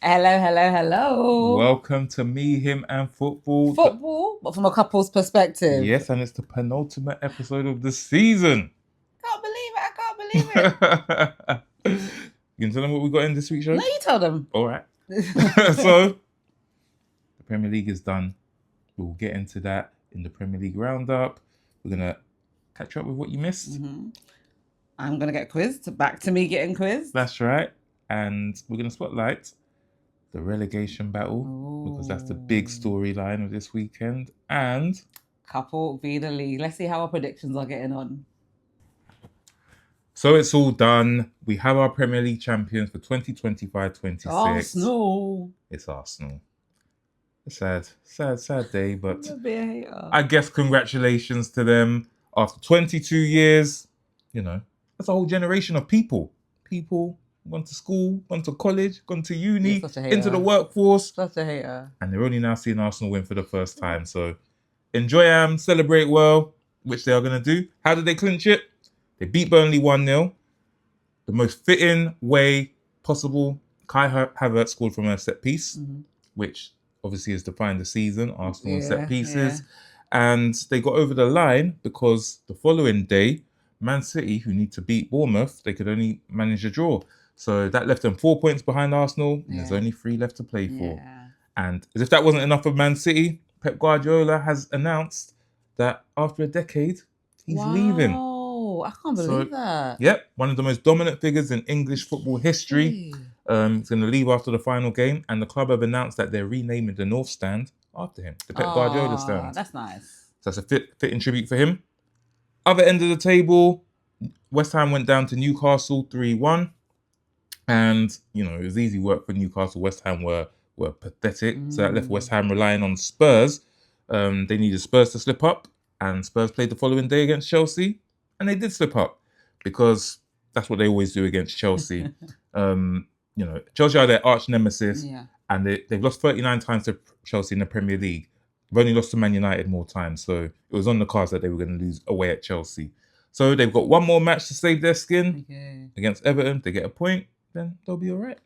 Hello, hello, hello. Welcome to Me, Him and Football. Football, but from a couple's perspective. Yes, and it's the penultimate episode of the season. Can't believe it. I can't believe it. You can tell them what we got in this week's show? No, you tell them. All right. So, the Premier League is done. We'll get into that in the Premier League roundup. We're going to catch up with what you missed. Mm-hmm. I'm going to get quizzed. Back to me getting quizzed. That's right. And we're going to spotlight the relegation battle because that's the big storyline of this weekend. And couple v the league. Let's see how our predictions are getting on. So it's all done. We have our Premier League champions for 2025-26. Arsenal. It's Arsenal. Sad day, but Be a hater. I guess congratulations to them. After 22 years, that's a whole generation of people. People gone to school, gone to college, gone to uni, into the workforce. Such a hater. And they're only now seeing Arsenal win for the first time. So enjoy celebrate well, which they are going to do. How did they clinch it? They beat Burnley 1-0. The most fitting way possible. Kai Havertz scored from a set piece, which obviously has defined the season. Arsenal set pieces. Yeah. And they got over the line because the following day, Man City, who need to beat Bournemouth, they could only manage a draw. So that left them 4 points behind Arsenal, and there's only 3 left to play for. Yeah. And as if that wasn't enough of Man City, Pep Guardiola has announced that after a decade, he's leaving. I can't believe that. Yep, one of the most dominant figures in English football history. He's going to leave after the final game, and the club have announced that they're renaming the North Stand after him, the Pep Guardiola Stand. That's nice. So that's a fitting tribute for him. Other end of the table, West Ham went down to Newcastle 3-1. And, it was easy work for Newcastle. West Ham were pathetic. So that left West Ham relying on Spurs. They needed Spurs to slip up. And Spurs played the following day against Chelsea. And they did slip up. Because that's what they always do against Chelsea. Chelsea are their arch nemesis. Yeah. And they've lost 39 times to Chelsea in the Premier League. They've only lost to Man United more times. So it was on the cards that they were going to lose away at Chelsea. So they've got one more match to save their skin against Everton. They get a point. Then they'll be all right.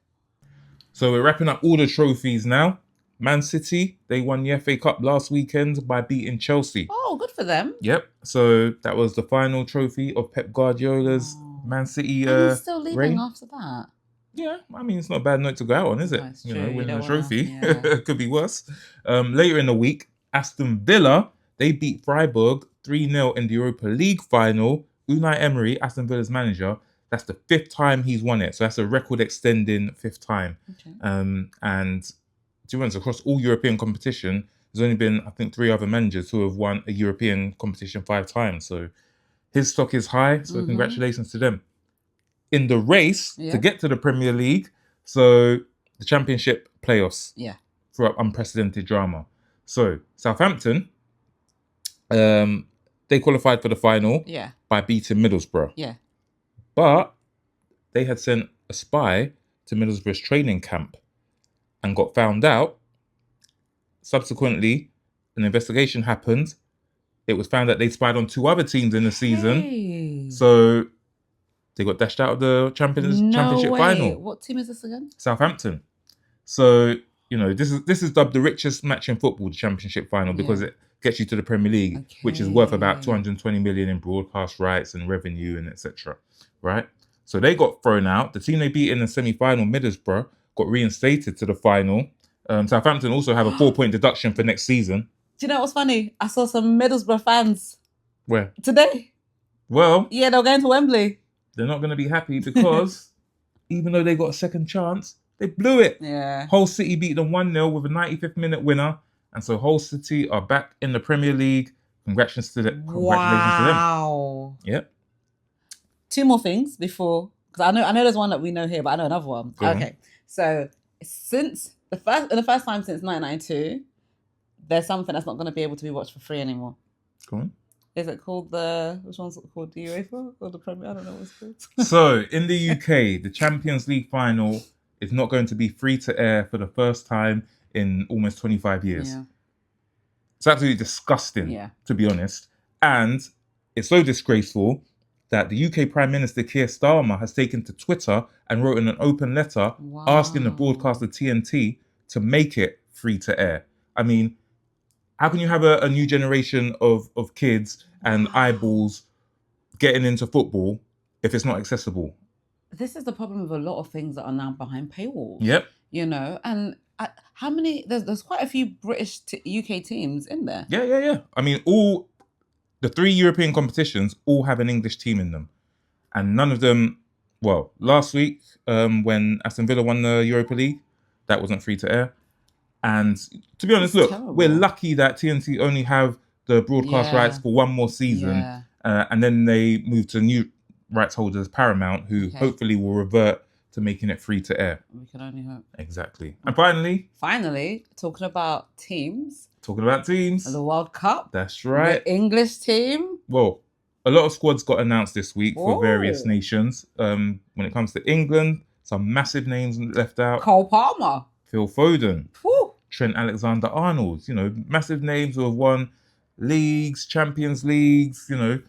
So we're wrapping up all the trophies now. Man City, they won the FA Cup last weekend by beating Chelsea. Oh, good for them. Yep. So that was the final trophy of Pep Guardiola's Man City and he's still leaving reign. After that. Yeah, I mean, it's not a bad note to go out on, is it? No, winning a trophy. Could be worse. Later in the week, Aston Villa, they beat Freiburg 3-0 in the Europa League final. Unai Emery, Aston Villa's manager, that's the 5th time he's won it. So that's a record-extending 5th time. Okay. And to be honest, across all European competition, there's only been, I think, 3 other managers who have won a European competition 5 times. So his stock is high. So congratulations to them. In the race to get to the Premier League, so the Championship playoffs through unprecedented drama. So Southampton, they qualified for the final by beating Middlesbrough. Yeah. But they had sent a spy to Middlesbrough's training camp and got found out. Subsequently, an investigation happened. It was found that they spied on 2 other teams in the season. Hey. So they got dashed out of the championship final. What team is this again? Southampton. So, this is dubbed the richest match in football, the championship final, because it gets you to the Premier League, which is worth about 220 million in broadcast rights and revenue and etc. Right? So they got thrown out. The team they beat in the semi-final, Middlesbrough, got reinstated to the final. Southampton also have a 4-point deduction for next season. Do you know what's funny? I saw some Middlesbrough fans. Where? Today. Well. Yeah, they're going to Wembley. They're not going to be happy because even though they got a second chance, they blew it. Yeah. Hull City beat them 1-0 with a 95th minute winner. And so Hull City are back in the Premier League. Congratulations to them. Wow. Yep. 2 more things before, because I know there's one that we know here, but I know another one. Okay. So since the first time since 1992, there's something that's not going to be able to be watched for free anymore. Go on. Is it called which one's it called? The UEFA or the Premier? I don't know what it's called. So in the UK, the Champions League final is not going to be free to air for the first time in almost 25 years. Yeah. It's absolutely disgusting, to be honest. And it's so disgraceful. that the UK Prime Minister Keir Starmer has taken to Twitter and wrote in an open letter asking the broadcaster TNT to make it free to air. I mean, how can you have a new generation of kids and eyeballs getting into football if it's not accessible? This is the problem with a lot of things that are now behind paywalls. Yep. You know, and how many? There's quite a few British UK teams in there. Yeah. I mean, all the 3 European competitions all have an English team in them, and none of them. Well, last week when Aston Villa won the Europa League, that wasn't free to air. And to be honest, look, we're lucky that TNT only have the broadcast rights for one more season, and then they move to new rights holders, Paramount, who hopefully will revert to making it free to air. We can only hope. Exactly. And finally, talking about teams. The World Cup. That's right. The English team. Well, a lot of squads got announced this week for various nations. When it comes to England, some massive names left out. Cole Palmer. Phil Foden. Woo. Trent Alexander-Arnold. You know, massive names who have won leagues, Champions Leagues, you know,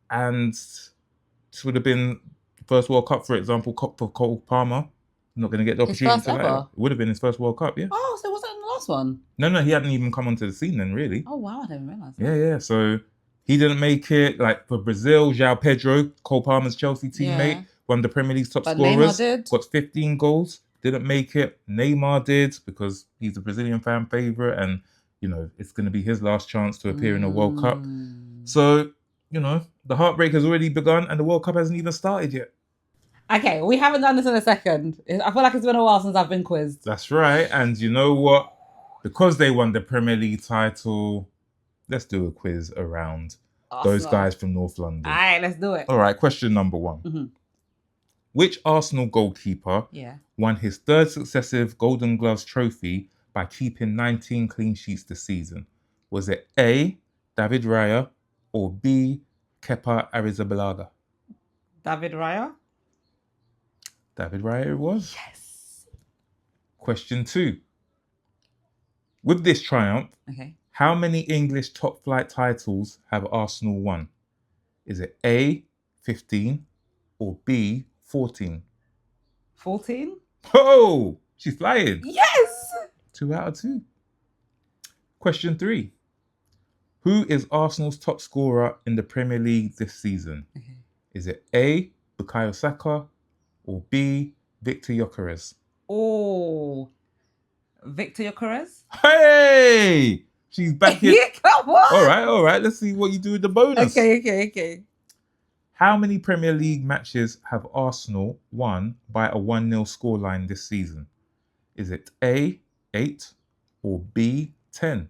and this would have been the first World Cup, for example, for Cole Palmer. Not going to get the opportunity to that. It would have been his first World Cup, yeah. Oh, so was that in the last one? No, he hadn't even come onto the scene then, really. Oh, wow, I didn't realise that. Yeah, so he didn't make it. Like for Brazil, João Pedro, Cole Palmer's Chelsea teammate, one of the Premier League's top scorers. Neymar did. Got 15 goals, didn't make it. Neymar did because he's a Brazilian fan favourite and, you know, it's going to be his last chance to appear in a World Cup. So, you know, the heartbreak has already begun and the World Cup hasn't even started yet. Okay, we haven't done this in a second. I feel like it's been a while since I've been quizzed. That's right. And you know what? Because they won the Premier League title, let's do a quiz around those guys from North London. All right, let's do it. All right, question number 1. Which Arsenal goalkeeper won his 3rd successive Golden Gloves trophy by keeping 19 clean sheets this season? Was it A, David Raya, or B, Kepa Arrizabalaga? David Raya? David Raya it was. Yes. Question 2. With this triumph, how many English top flight titles have Arsenal won? Is it A, 15, or B, 14? 14? Oh, she's flying. Yes! 2 out of 2. Question 3. Who is Arsenal's top scorer in the Premier League this season? Is it A, Bukayo Saka, or B, Victor Gyökeres? Oh, Victor Gyökeres? Hey! She's back in. Come on! All right. Let's see what you do with the bonus. Okay. How many Premier League matches have Arsenal won by a 1-0 scoreline this season? Is it A, 8, or B, 10?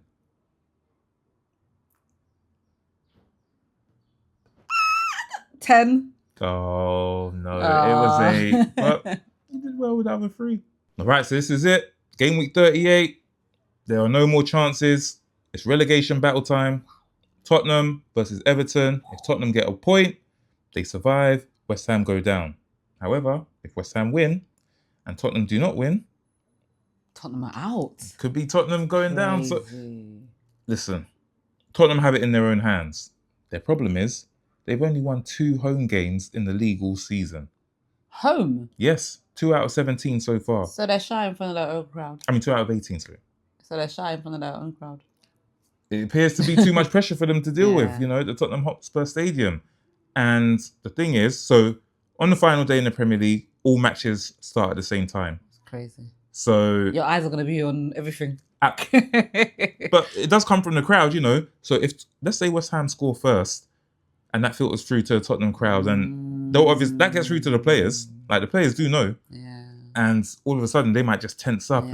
10. Oh, no. It was 8. But you did well with the other 3. All right, so this is it. Game week 38. There are no more chances. It's relegation battle time. Tottenham versus Everton. If Tottenham get a point, they survive. West Ham go down. However, if West Ham win and Tottenham do not win, Tottenham are out. Could be Tottenham going down. So, listen, Tottenham have it in their own hands. Their problem is they've only won 2 home games in the league all season. Home? Yes, 2 out of 17 so far. So they're shy in front of their own crowd. I mean, 2 out of 18, sorry. So they're shy in front of their own crowd. It appears to be too much pressure for them to deal with, you know, at the Tottenham Hotspur Stadium. And the thing is, so on the final day in the Premier League, all matches start at the same time. It's crazy. So your eyes are going to be on everything. But it does come from the crowd, you know. So if, let's say West Ham score first and that filters through to the Tottenham crowd, and though obviously that gets through to the players, like the players do know. Yeah. And all of a sudden they might just tense up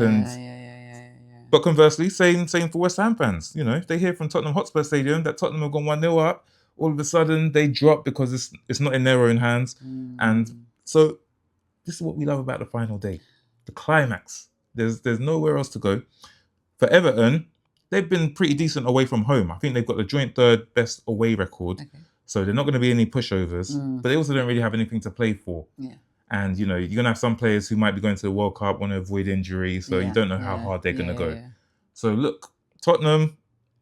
But conversely, same for West Ham fans. You know, if they hear from Tottenham Hotspur Stadium that Tottenham have gone 1-0 up, all of a sudden they drop because it's not in their own hands. And so this is what we love about the final day. The climax. There's nowhere else to go. For Everton, they've been pretty decent away from home. I think they've got the joint 3rd best away record. So they're not going to be any pushovers. But they also don't really have anything to play for. And, you know, you're going to have some players who might be going to the World Cup, want to avoid injury. So you don't know how hard they're going to go. So look, Tottenham,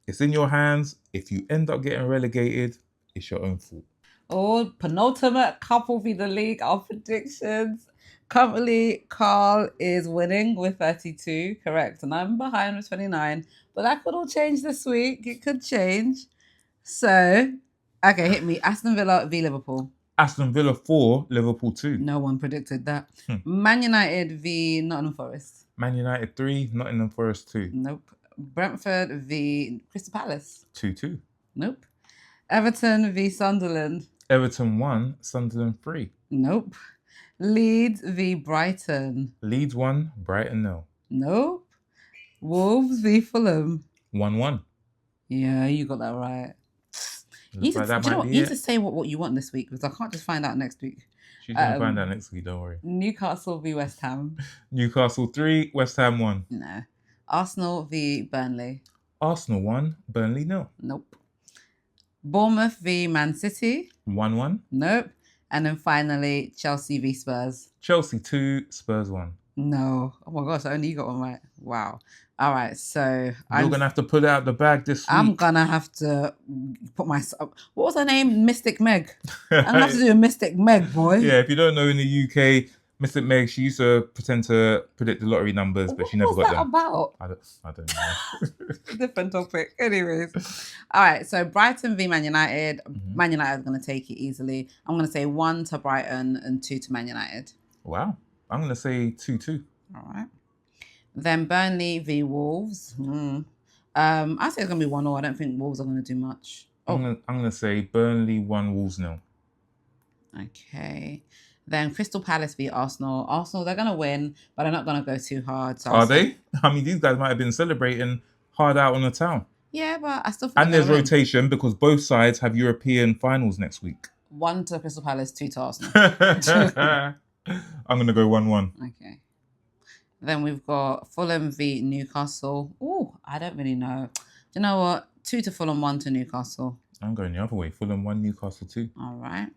it's in your hands. If you end up getting relegated, it's your own fault. Oh, penultimate couple v the league. Our predictions. Currently, Carl is winning with 32, correct. And I'm behind with 29. But that could all change this week. It could change. So, okay, hit me. Aston Villa v Liverpool. Aston Villa 4, Liverpool 2. No one predicted that. Man United v Nottingham Forest. Man United 3, Nottingham Forest 2. Nope. Brentford v Crystal Palace. 2-2. Nope. Everton v Sunderland. Everton 1, Sunderland 3. Nope. Leeds v Brighton. Leeds 1, Brighton 0. Nope. Wolves v Fulham. 1-1. Yeah, you got that right. You need to say what you want this week, because I can't just find out next week. She's going to find out next week, don't worry. Newcastle v West Ham. Newcastle 3, West Ham 1. No. Arsenal v Burnley. Arsenal 1, Burnley 0. Nope. Bournemouth v Man City. 1-1. Nope. And then finally, Chelsea v Spurs. Chelsea 2, Spurs 1. No. Oh my gosh, only you got one right. Wow. All right, so you're going to have to put it out the bag this week. I'm going to have to put my... What was her name? Mystic Meg. I'm going to have to do a Mystic Meg, boy. Yeah, if you don't know, in the UK, Mystic Meg, she used to pretend to predict the lottery numbers, but she never got them. What was that about? I don't know. Different topic. Anyways. All right, so Brighton v Man United. Man United is going to take it easily. I'm going to say 1 to Brighton and 2 to Man United. Wow. I'm going to say 2-2. All right. Then Burnley v Wolves. I say it's going to be 1-0. I don't think Wolves are going to do much. I'm going to say Burnley 1, Wolves 0. Okay. Then Crystal Palace v Arsenal. Arsenal, they're going to win, but they're not going to go too hard. So Are they? I mean, these guys might have been celebrating hard out on the town. Yeah, but I still think and there's rotation because both sides have European finals next week. 1 to Crystal Palace, 2 to Arsenal. I'm going to go 1-1. Okay. Then we've got Fulham v Newcastle. Oh, I don't really know. Do you know what? 2 to Fulham, 1 to Newcastle. I'm going the other way. Fulham 1, Newcastle 2. All right.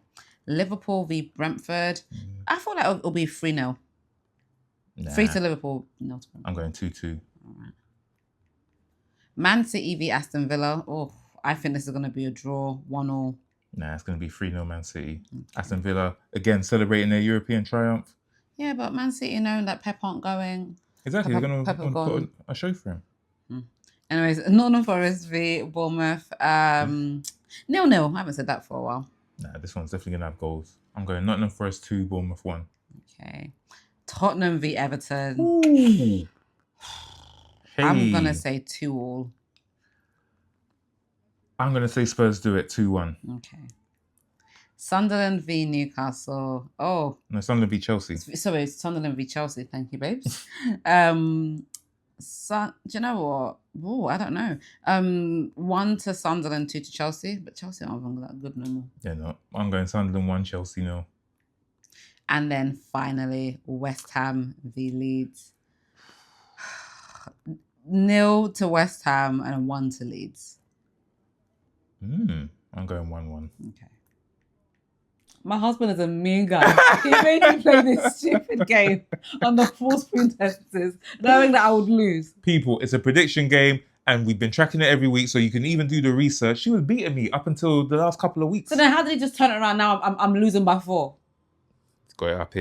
Liverpool v Brentford. I feel like it'll be 3-0. Nah. 3 to Liverpool, 0 to Brentford. I'm going 2-2. All right. Man City v Aston Villa. Oh, I think this is going to be a draw, 1-1. Nah, it's going to be 3-0 Man City. Okay. Aston Villa, again, celebrating their European triumph. Yeah, but Man City knowing that Pep aren't going. Exactly, they're going to put on a show for him. Anyways, Nottingham Forest v Bournemouth. 0-0. I haven't said that for a while. Nah, this one's definitely going to have goals. I'm going Nottingham Forest 2, Bournemouth 1. Okay. Tottenham v Everton. Ooh. Hey. I'm going to say 2-2. I'm going to say Spurs do it 2-1. Okay. Sunderland v Newcastle. Oh. No, Sunderland v Chelsea. Sorry, Sunderland v Chelsea. Thank you, babes. Do you know what? Oh, I don't know. 1 to Sunderland, 2 to Chelsea. But Chelsea aren't that good no more. Yeah, no. I'm going Sunderland 1, Chelsea 0. And then finally, West Ham v Leeds. 0 to West Ham and 1 to Leeds. I'm going 1-1. Okay. My husband is a mean guy. He made me play this stupid game on the full screen tests, knowing that I would lose. People, it's a prediction game, and we've been tracking it every week, so you can even do the research. She was beating me up until the last couple of weeks. So then how did he just turn it around now? I'm losing by 4. It's got it up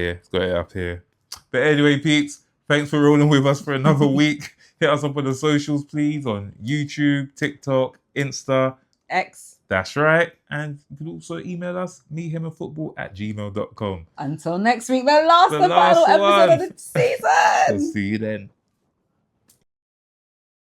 here. But anyway, Pete's, thanks for rolling with us for another week. Hit us up on the socials, please, on YouTube, TikTok, Insta. X. That's right. And you can also email us, mehimandfootball@gmail.com. Until next week, the last and final episode of the season. We'll see you then.